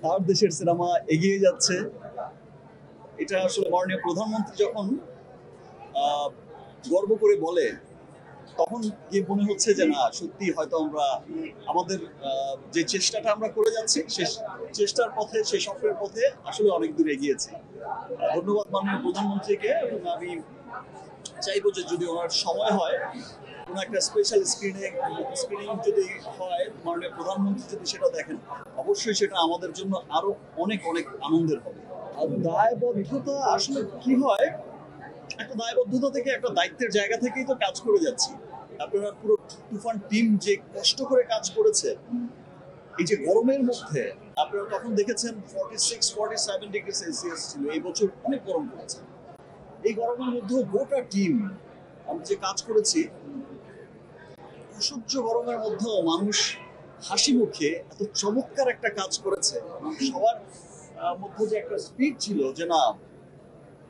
তার দেশের সিনেমা এগিয়ে যাচ্ছে, এটা আসলে মাননীয় প্রধানমন্ত্রী যখন গর্ব করে বলে তখন গিয়ে মনে হচ্ছে যে না সত্যি হয়তো আমরা আমাদের যে চেষ্টাটা আমরা করে যাচ্ছি সেই চেষ্টার পথে সেই স্বপ্নের পথে আসলে অনেক দূর এগিয়েছি। ধন্যবাদ মাননীয় প্রধানমন্ত্রীকে, এবং আমি চাইবো যে যদি ওনার সময় হয় কোনো একটা স্পেশাল স্ক্রিনিং যদি হয়, মাননীয় প্রধানমন্ত্রী যদি সেটা দেখেন, অবশ্যই সেটা আমাদের জন্য আরো অনেক অনেক আনন্দের হবে। আর দায়বদ্ধতা আসলে কি হয়, একটা দায়বদ্ধতা থেকে একটা দায়িত্বের জায়গা থেকেই তো কাজ করে যাচ্ছি। আপনারা পুরো তুফান টিম যে কষ্ট করে কাজ করেছে এই যে গরমের মধ্যে, আপনারা তখন দেখেছেন 46-47 ডিগ্রি সেলসিয়াস ছিল, এই বছর অনেক গরম পড়েছে। এই গরমের মধ্যে গোটা টিম আমরা যে কাজ করেছি, অসহ্য গরমের মধ্যেও মানুষ হাসি মুখে এত চমৎকার একটা কাজ করেছে। সবার মধ্যে যে একটা স্পিড ছিল যে না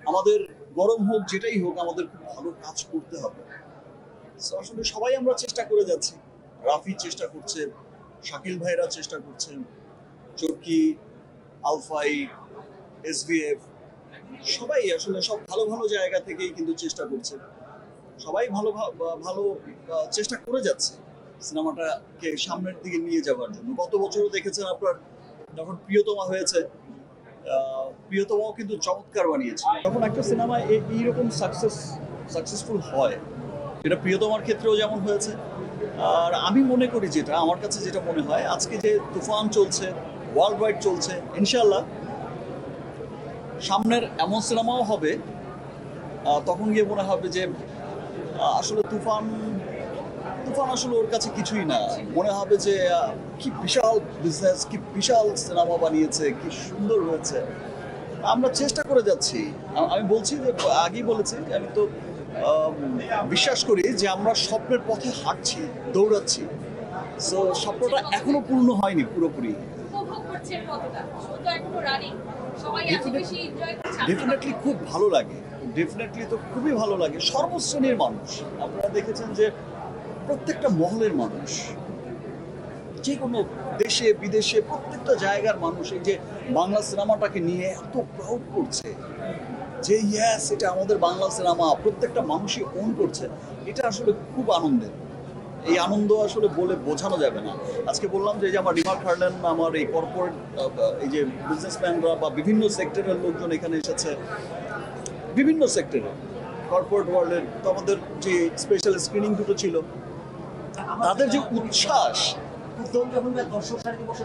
আমাদের গরম হোক যেটাই হোক আমাদের খুব ভালো কাজ করতে হবে। আসলে সবাই আমরা চেষ্টা করে যাচ্ছি, রাফি চেষ্টা করছে, শাকিল ভাইরা চেষ্টা করছেন, চরকি, আলফাই, এসভিএফ, সবাই আসলে সব ভালো ভালো জায়গা থেকেই কিন্তু চেষ্টা করছে। সবাই ভালো ভালো চেষ্টা করে যাচ্ছে সিনেমাটাকে সামনের দিকে নিয়ে যাওয়ার জন্য। গত বছরও দেখেছেন আপনার যখন প্রিয়তমা হয়েছে, প্রিয়তমাও কিন্তু চমৎকার বানিয়েছে। যখন একটা সিনেমা এইরকম সাকসেসফুল হয়, এটা প্রিয়তমার ক্ষেত্রেও যেমন হয়েছে। আর আমি মনে করি যেটা আমার কাছে যেটা মনে হয়, আজকে যে তুফান চলছে, ওয়ার্ল্ড ওয়াইড চলছে, ইনশাল্লাহ সামনের এমন সিনেমাও হবে তখন গিয়ে মনে হবে যে আসলে তুফান আসলে ওর কাছে কিছুই না। মনে হবে যে কি বিশাল বিজনেস, কি বিশাল সিনেমা বানিয়েছে, কি সুন্দর হয়েছে। আমরা চেষ্টা করে যাচ্ছি। আমি বলছি যে আগেই বলেছি যে আমি তো বিশ্বাস করি যে আমরা স্বপ্নের পথে হাঁটছি, দৌড়াচ্ছি। সো স্বপ্নটা এখনো পূর্ণ হয়নি পুরোপুরি। ডেফিনেটলি খুব ভালো লাগে, ডেফিনেটলি তো খুবই ভালো লাগে। সর্বশ্রেণীর মানুষ, আপনারা দেখেছেন যে প্রত্যেকটা মহলের মানুষ, যে কোনো দেশে বিদেশে প্রত্যেকটা জায়গার মানুষ এই যে বাংলা সিনেমাটাকে নিয়ে এত প্রাউড করছে যে ইয়েস এটা আমাদের বাংলা সিনেমা, প্রত্যেকটা মানুষই ওন করছে। এটা আসলে খুব আনন্দের। এই আনন্দ আসলে বলে বোঝানো যাবে না। আজকে বললাম যে আমার রিমার্ক হার্লেন, আমার এই কর্পোরেট এই যে বিজনেসম্যানরা বা বিভিন্ন সেক্টরের লোকজন এখানে এসেছে, বিভিন্ন সেক্টরে কর্পোরেট ওয়ার্ল্ডের, তো আমাদের যে স্পেশাল স্ক্রিনিং দুটো ছিল, তাদের যে উচ্ছ্বাস, দর্শক সারি বসে